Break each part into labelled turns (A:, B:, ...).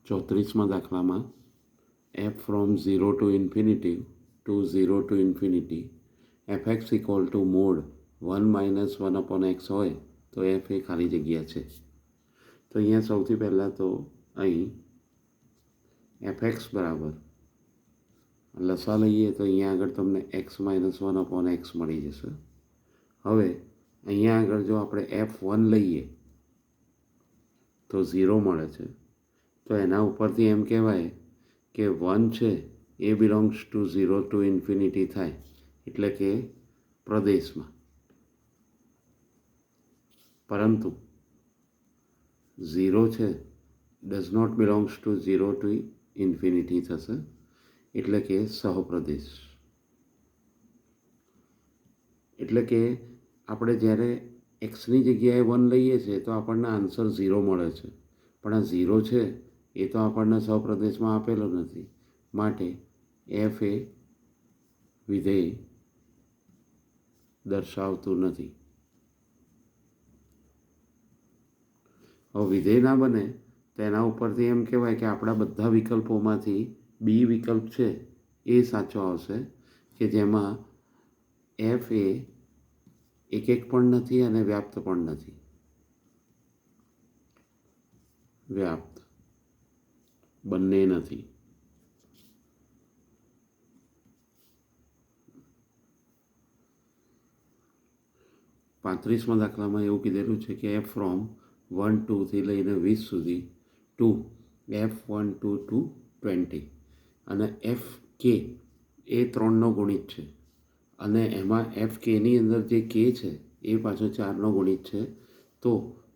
A: 34માં દાખલામાં F from 0 to infinity to 0 to infinity fx equal to mode 1 minus 1 upon x હોય તો F A ખાલી જગ્યા છે. તો અહીંયા સૌથી પહેલાં તો અહીં fx બરાબર લસા લઈએ તો અહીંયા આગળ તમને એક્સ માઇનસ 1 અપોન એક્સ મળી જશે. હવે અહીંયા આગળ જો આપણે f1 લઈએ તો 0 મળે છે. તો એના ઉપરથી એમ કહેવાય કે 1 છે એ બિલોંગ્સ ટુ 0 ટુ ઇન્ફિનિટી થાય, એટલે કે પ્રદેશમાં. પરંતુ 0 છે does not belongs to 0 to infinity થશે, એટલે કે સહપ્રદેશ. એટલે કે આપણે જ્યારે એક્સની જગ્યાએ 1 લઈએ છીએ તો આપણને આન્સર 0 મળે છે, પણ આ 0 છે એ તો આપણને સહપ્રદેશમાં આપેલો નથી, માટે એફ એ વિધેય દર્શાવતું નથી. હવે વિધેય ના બને તો એના ઉપરથી એમ કહેવાય કે આપણા બધા વિકલ્પોમાંથી બી વિકલ્પ છે એ સાચો આવશે, કે જેમાં એફ એ એક પણ નથી અને વ્યાપ્ત પણ નથી. વ્યાપ્ત બંને નથી. પાંત્રીસમાં દાખલામાં એવું કીધેલું છે કે એફ ફ્રોમ 1 2થી લઈને 20 સુધી ટુ F1 2 to 20 અને એફ કે એ 3નો ગુણિત છે, અને એમાં એફ કેની અંદર જે કે છે એ પાછો 4નો ગુણિત છે. તો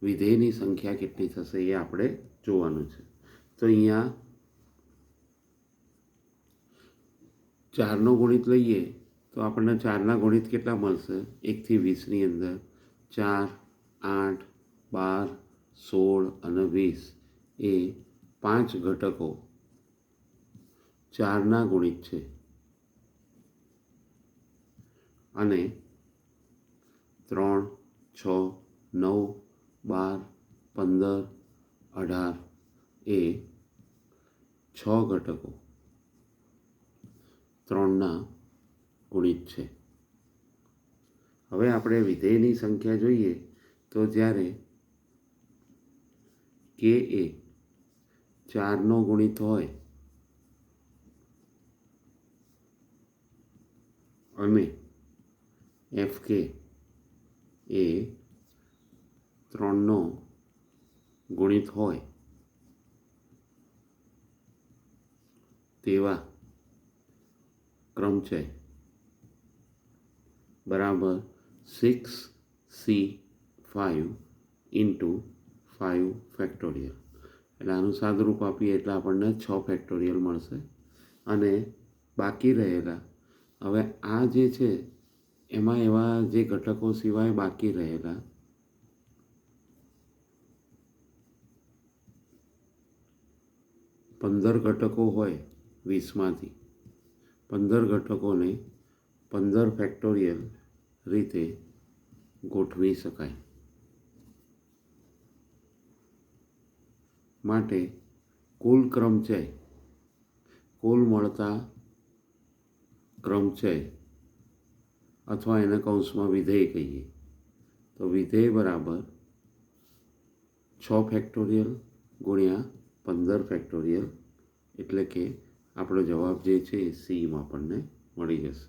A: વિધેયની સંખ્યા કેટલી થશે એ આપણે જોવાનું છે. તો અહીંયા 4નો ગુણિત લઈએ તો આપણને 4ના ગુણિત કેટલા મળશે? 1 થી 20ની અંદર 4, 8, 12, 16 અને 20 એ 5 ઘટકો 4ના ગુણિત છે. અને 3, 6, 9, 12, 15, 18 એ 6 ઘટકો 3ના ગુણિત છે. હવે આપણે વિધેયની સંખ્યા જોઈએ તો જ્યારે કે એ 4નો ગુણિત હોય અને એફ કે એ 3નો ગુણિત હોય તેવા ક્રમચય બરાબર 6C5 ઇન્ટુ 5 ફેક્ટોરિયલ. એટલે આનું સાદુરૂપ આપીએ એટલે આપણને 6 ફેક્ટોરિયલ મળશે. અને બાકી રહેલા, હવે આ જે છે એમાં એવા જે ઘટકો સિવાય બાકી રહેલા 15 ઘટકો હોય 20માંથી, 15 ઘટકોને 15 ફેક્ટોરિયલ રીતે ગોઠવી શકાય. માટે કુલ ક્રમચય, કુલ મળતા ક્રમચય અથવા એને કૌંસમાં વિધેય કહીએ તો વિધેય બરાબર 6 ફેક્ટોરિયલ ગુણ્યા 15 ફેક્ટોરિયલ, એટલે કે આપણો જવાબ જે છે એ સીમાં આપણને મળી જશે.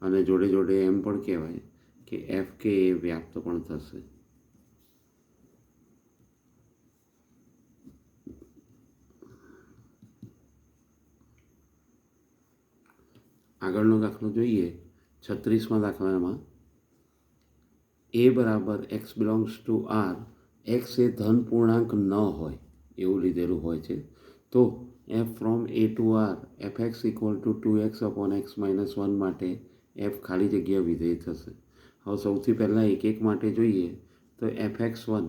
A: અને જોડે જોડે એમ પણ કહેવાય કે એફ કે એ વ્યાપ્ત પણ થશે. આગળનો દાખલો જોઈએ. 36માં દાખલામાં એ બરાબર x belongs to R, x એ ધન પૂર્ણાંક ન હોય એવું લીધેલું હોય છે. તો f from A to R f x equal to 2x upon x minus 1 માટે એફ ખાલી જગ્યા વિધેય થશે. હવે સૌથી પહેલાં એક માટે જોઈએ તો fx1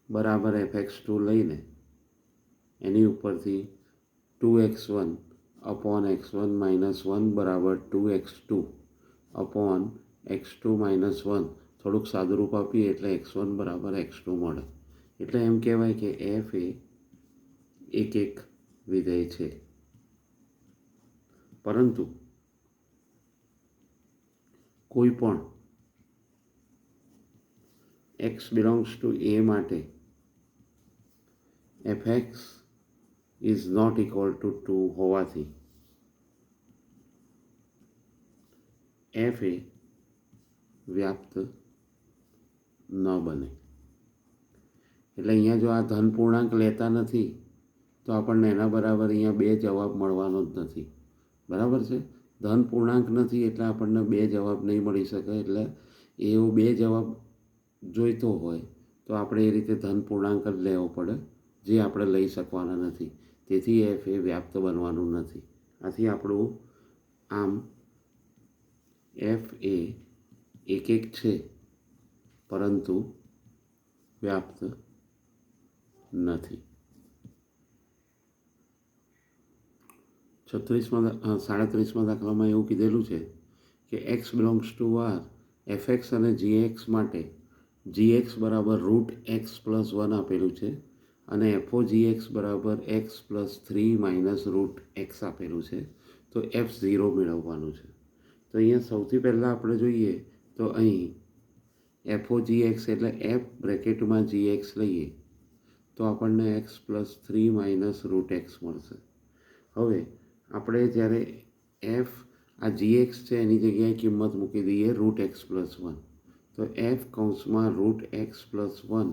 A: બરાબર fx2 લઈને એની ઉપરથી 2x1 અપોન x1 માઇનસ 1 બરાબર 2x2 અપોન x2 માઇનસ 1 થોડુંક સાદુરૂપ આપીએ એટલે x1 બરાબર x2 મળે. એટલે એમ કહેવાય કે એફ એ એક વિધેય છે. પરંતુ કોઈ પણ x બિલોંગ્સ ટુ a માટે fx is not equal to 2 હોવાથી f એ વ્યાપ્ત ન બને. એટલે અહીંયા જો આ ધન પૂર્ણાંક લેતા નથી તો આપણને એના બરાબર અહીંયા બે જવાબ મળવાનો જ નથી. બરાબર છે? ધન પૂર્ણાંક નથી એટલે આપણને બે જવાબ નહીં મળી શકે. એટલે એવો બે જવાબ જોઈતો હોય તો આપણે એ રીતે ધન પૂર્ણાંક જ લેવો પડે, જે આપણે લઈ શકવાના નથી. તેથી એફ એ વ્યાપ્ત બનવાનું નથી. આથી આપણું આમ એફ એ એક છે પરંતુ વ્યાપ્ત નથી. 37મા દાખલામાં એવું કીધેલું છે કે x belongs to R, f x અને જીએક્સ માટે જીએક્સ બરાબર √x+1 આપેલું છે અને એફઓ જીએક્સ બરાબર x+3 - આપેલું છે. તો F0 મેળવવાનું છે. તો અહીંયા સૌથી પહેલાં આપણે જોઈએ તો અહીં એફઓ જીએક્સ એટલે એફ બ્રેકેટમાં જીએક્સ લઈએ તો આપણને x+3 - √x મળશે. હવે આપણે જ્યારે એફ આ જીએક્સ છે એની જગ્યાએ કિંમત મૂકી દઈએ √x+1. તો એફ કૌંસમાં √x+1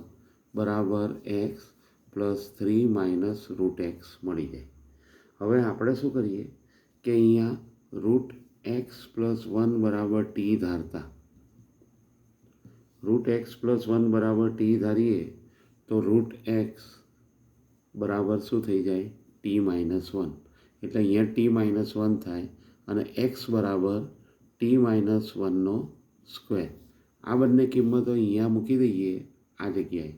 A: બરાબર x+3 - √x મળી જાય. હવે આપણે શું કરીએ કે અહીંયા √x+1 બરાબર ટી ધારતા √x+1 બરાબર ટી ધારીએ તો √x બરાબર શું થઈ જાય? t-1. એટલે અહીંયા t-1 થાય અને x બરાબર t-1નો સ્ક્વેર. આ બંને કિંમતો અહીંયા મૂકી દઈએ આ જગ્યાએ.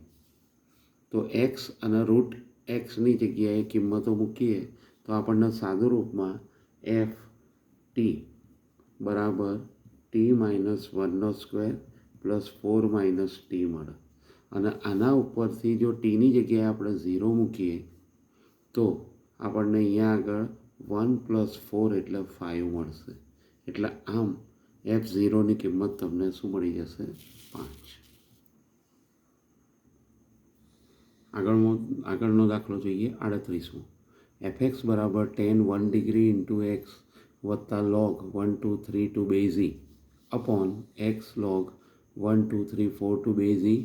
A: તો x અને √xની જગ્યાએ કિંમતો મૂકીએ તો આપણને સાદું રૂપમાં એફ ટી બરાબર t-1નો સ્ક્વેર +4 - t મળે. અને આના ઉપરથી જો ટીની જગ્યાએ આપણે 0 મૂકીએ તો આપણને અહીંયા આગળ 1 + 4 એટલે 5 મળશે. એટલે આમ F0ની કિંમત તમને શું મળી જશે? 5. આગળનો દાખલો જોઈએ 38મો. fx બરાબર tan 1 ડિગ્રી ઇન્ટુ એક્સ વત્તા log 1 2 3 to base e upon x log 1 2 3 4 to base e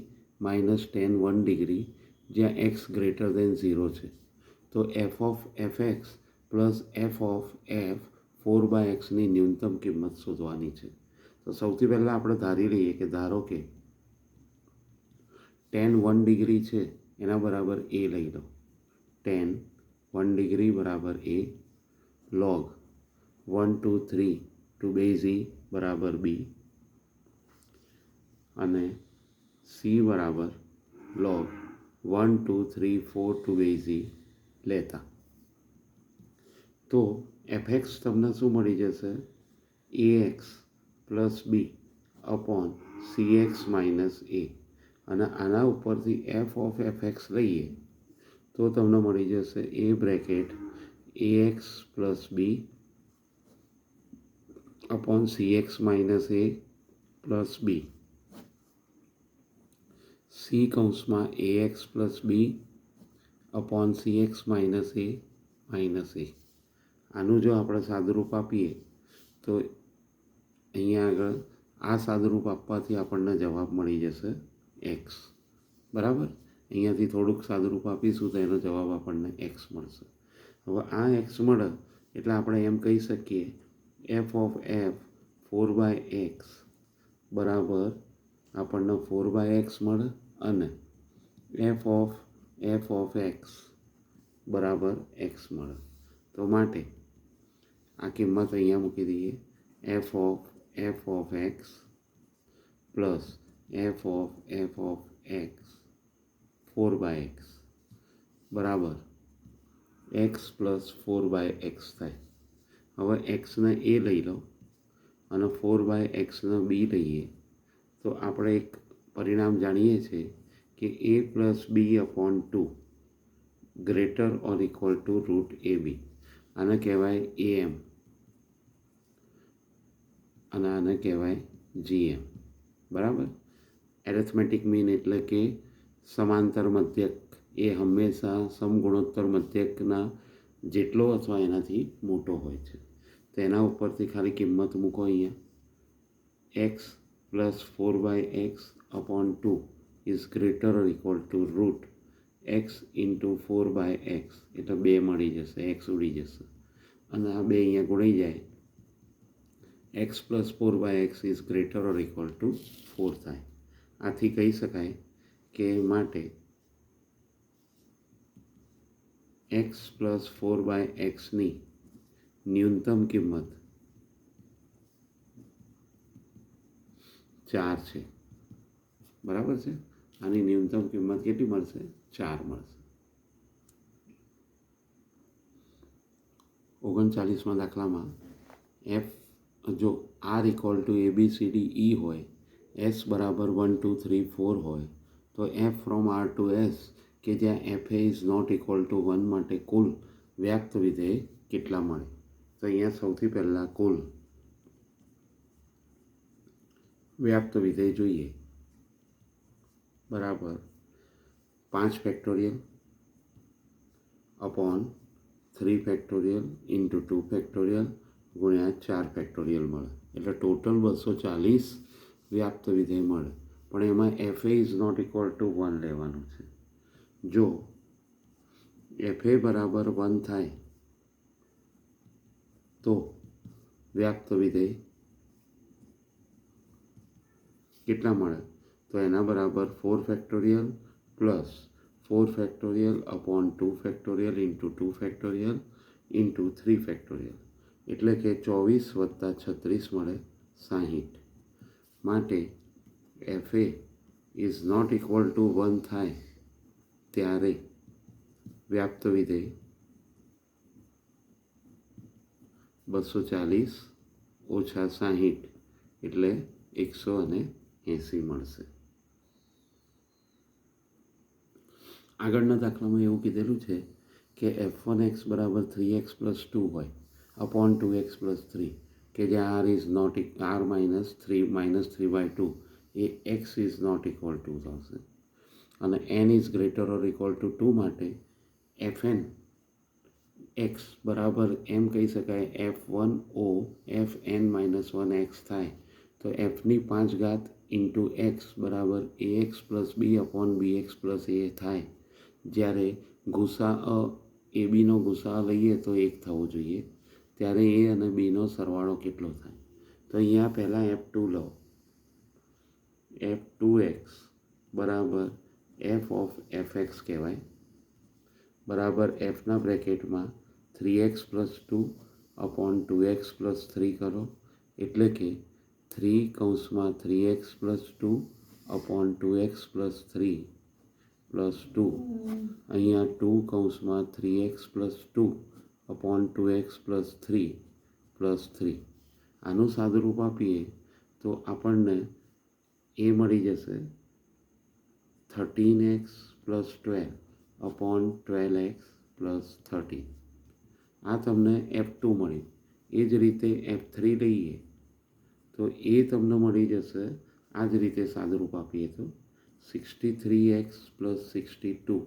A: minus tan 1 ડિગ્રી જ્યાં x ગ્રેટર દેન 0 છે. તો f of fx plus f of f 4/xની ન્યૂનતમ કિંમત શોધવાની છે. તો સૌથી પહેલાં આપણે ધારી લઈએ કે ધારો કે tan 1 ડિગ્રી છે એના બરાબર a લઈ લો. tan 1 ડિગ્રી બરાબર a log 1 2 3 to base e બરાબર b અને c બરાબર log 1 2 3 4 ટુ બેઝ e લેતા. તો fx તમને શું મળી જશે? ax plus b upon cx minus a. અને આના ઉપરથી એફ ઓફ fx લઈએ તો તમને મળી જશે a bracket ax plus b upon cx minus a plus b. c કૌંસમાં ax plus b upon cx minus a minus a. આનું જો આપણે સાદુરૂપ આપીએ તો અહીંયા આગળ આ સાદુરૂપ આપવાથી આપણને જવાબ મળી જશે x. બરાબર? અહીંયાથી થોડુંક સાદુરૂપ આપીશું તો એનો જવાબ આપણને x મળશે. હવે આ x મળે એટલે આપણે એમ કહી શકીએ એફ ઓફ f 4/x બરાબર આપણને 4/x મળે અને એફ ઓફ x બરાબર x મળે. તો માટે આ કિંમત અહીંયા મૂકી દઈએ. F of x plus f of x 4/x બરાબર x પ્લસ 4/x થાય. હવે xને a લઈ લો અને 4/xને b લઈએ તો આપણે એક પરિણામ જાણીએ છીએ કે a plus b upon 2 greater or equal to root AB. આને કહેવાય AM અને આને કહેવાય GM. બરાબર. એરેથમેટિક મીન એટલે કે સમાંતર મધ્યક એ હંમેશા સમગુણોત્તર મધ્યકના જેટલો અથવા એનાથી મોટો હોય છે. તો એના ઉપરથી ખાલી કિંમત મૂકો અહીંયા. x plus 4/x upon 2 is greater or equal to root x into 4/x, એટલે 2 મળી જશે, x ઉડી જશે અને આ 2 અહીંયા ગુણાઈ જાય. x plus 4/x is greater or equal two 4 થાય. આથી કહી શકાય કે માટે x પ્લસ 4/xની ન્યૂનતમ કિંમત 4 છે. બરાબર છે. આની ન્યૂનતમ કિંમત કેટલી મળશે? 4 મળશે. 39મા દાખલામાં f જો r equal to ABCD E હોય, s બરાબર 1 2 3 4 હોય, તો f from r to s કે જ્યાં fa is not equal to 1 માટે કુલ વ્યાપ્ત વિધેય કેટલા મળે? તો અહીંયા સૌથી પહેલાં કુલ વ્યાપ્ત વિધેય જોઈએ. બરાબર 5 factorial upon 3 factorial into 2 factorial ગુણ્યા 4 ફેક્ટોરિયલ મળે. એટલે ટોટલ 240 વ્યાપ્ત વિધેય મળે. પણ એમાં fa is not equal to 1 લેવાનું છે. જો fa બરાબર 1 થાય તો વ્યાપ્ત વિધેય કેટલા મળે? તો એના બરાબર 4 factorial plus 4 factorial upon 2 factorial into 2 factorial into 3 factorial, એટલે કે 24 વત્તા 36 મળે 60. માટે fa is not equal to 1 થાય ત્યારે વ્યાપ્ત વિધેય 240 ઓછા 60 એટલે 180 મળશે. આગળના દાખલામાં એવું કીધેલું છે કે f1x બરાબર 3x પ્લસ 2 હોય અપોન 2x પ્લસ 3, કે જ્યાં r is not r minus 3/2 એ x is not equal to થશે. અને n is greater or equal to 2 માટે fn x બરાબર એમ કહી શકાય f1o fn-1x થાય. તો fની 5 ઘાત ઇન્ટુ x બરાબર ax plus b upon bx plus a થાય. જ્યારે ગુસાઅ abનો ગુસાઅ લઈએ તો 1 થવો જોઈએ, ત્યારે a અને bનો સરવાળો કેટલો થાય? તો અહીંયા પહેલાં f2 લો. f2x બરાબર f ઓફ fx કહેવાય. બરાબર fના બ્રેકેટમાં 3x plus 2 upon 2x plus 3 કરો, એટલે કે 3 plus 2 upon 2x plus 3 plus 2, અહીંયા 3x plus 2 upon 2x plus 3 plus 3. આનું સાદુરૂપ આપીએ તો આપણને એ મળી જશે 13x plus 12 upon 12x plus 13. આ તમને f2 મળ્યું. એ જ રીતે f3 લઈએ તો એ તમને મળી જશે આ જ રીતે સાદુરૂપ આપીએ તો 63x plus 62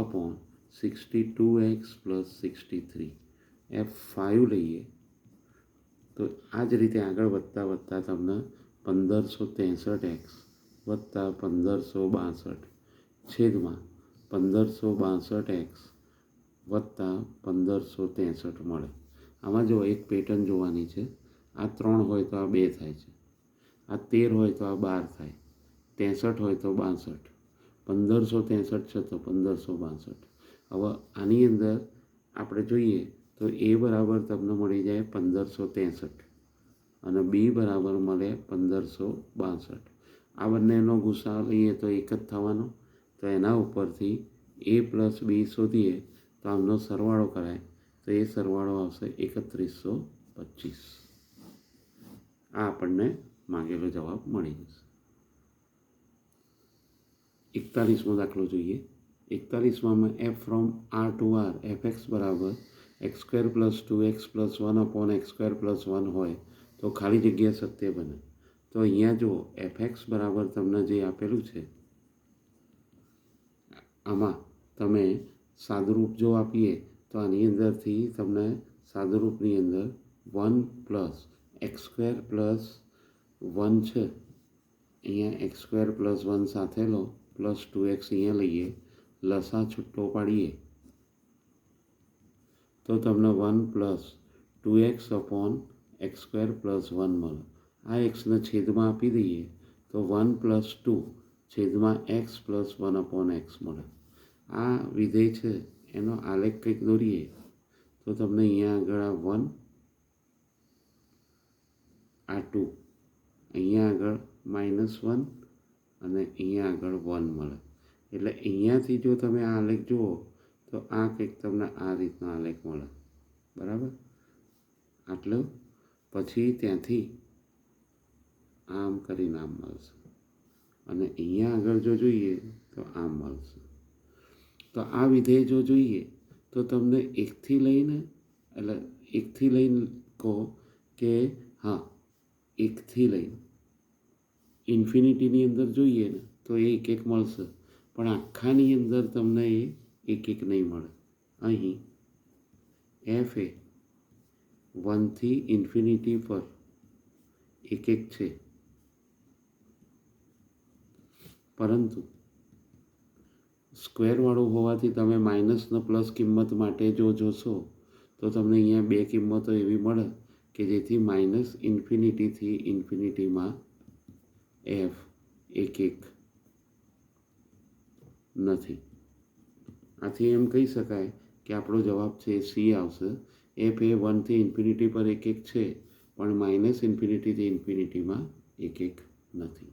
A: upon 62x plus 63. f5 લઈએ તો આ જ રીતે આગળ વધતા વધતા તમને 1563x વત્તા 1562 છેદમાં 1562x વત્તા 1563 મળે. આમાં જો એક પેટર્ન જોવાની છે. આ 3 હોય તો આ 2 થાય છે, આ 13 હોય તો આ 12 થાય, 63 હોય તો 62, 1563 છે તો 1562. હવે આની અંદર આપણે જોઈએ તો a બરાબર તમને મળી જાય 1563 અને b બરાબર મળે 1562. આ બંનેનો ગુસાઅ લઈએ તો એક જ થવાનો. તો એના ઉપરથી a પ્લસ b શોધીએ તો આમનો સરવાળો કરાય તો એ સરવાળો આવશે 3125. આ આપણને માંગેલો જવાબ મળી જશે. 41મો દાખલો જોઈએ. 41માં f from R to R f x બરાબર x square plus 2x plus 1 upon x square plus 1 હોય તો ખાલી જગ્યા સત્ય બને. તો અહીંયા જો એફ એક્સ બરાબર તમને જે આપેલું છે આમાં તમે સાદુરૂપ જો આપીએ તો આની અંદરથી તમને સાદુરૂપની અંદર 1 પ્લસ એક્સ સ્ક્વેર પ્લસ 1 છે, અહીંયા એક્સ સ્ક્વેર પ્લસ 1 સાથે લો પ્લસ 2x અહીંયા લઈએ, લસા છૂટો પાડીએ તો તમને 1 plus 2x upon x square plus 1 મળે. આ એક્સને છેદમાં આપી દઈએ તો 1 પ્લસ 2 છેદમાં એક્સ પ્લસ 1 અપોન એક્સ મળે. આ વિધેય છે એનો આલેખ કંઈક દોરીએ તો તમને અહીંયા આગળ આ 1 આ 2 અહીંયા આગળ -1 અને અહીંયા આગળ 1 મળે. એટલે અહીંયાથી જો તમે આ આલેખ જુઓ તો આ કંઈક તમને આ રીતનો આલેખ મળે, બરાબર. આટલું પછી ત્યાંથી આમ કરીને આમ મળશે અને અહીંયા આગળ જો જોઈએ તો આમ મળશે. તો આ વિધેય જો જોઈએ તો તમને એકથી લઈને એટલે એકથી લઈને કહો કે હા એકથી લઈને ઇન્ફિનિટીની અંદર જોઈએ ને તો એ એક મળશે, પણ આખાની અંદર તમને એ એક નહીં મળે. અહીં એફ એ 1 થી ઇન્ફિનિટી પર એક છે, પરંતુ સ્ક્વેરવાળું હોવાથી તમે માઇનસને પ્લસ કિંમત માટે જો જોશો તો તમને અહીંયા બે કિંમતો એવી મળે કે જેથી માઇનસ ઇન્ફિનિટીથી ઇન્ફિનિટીમાં એફ એક નથી. આથી એમ કહી શકાય કે આપણો જવાબ છે સી આવશે. એફ એ 1 થી ઇન્ફિનિટી પર એક છે પણ માઇનસ ઇન્ફિનિટીથી ઇન્ફિનિટીમાં એક નથી.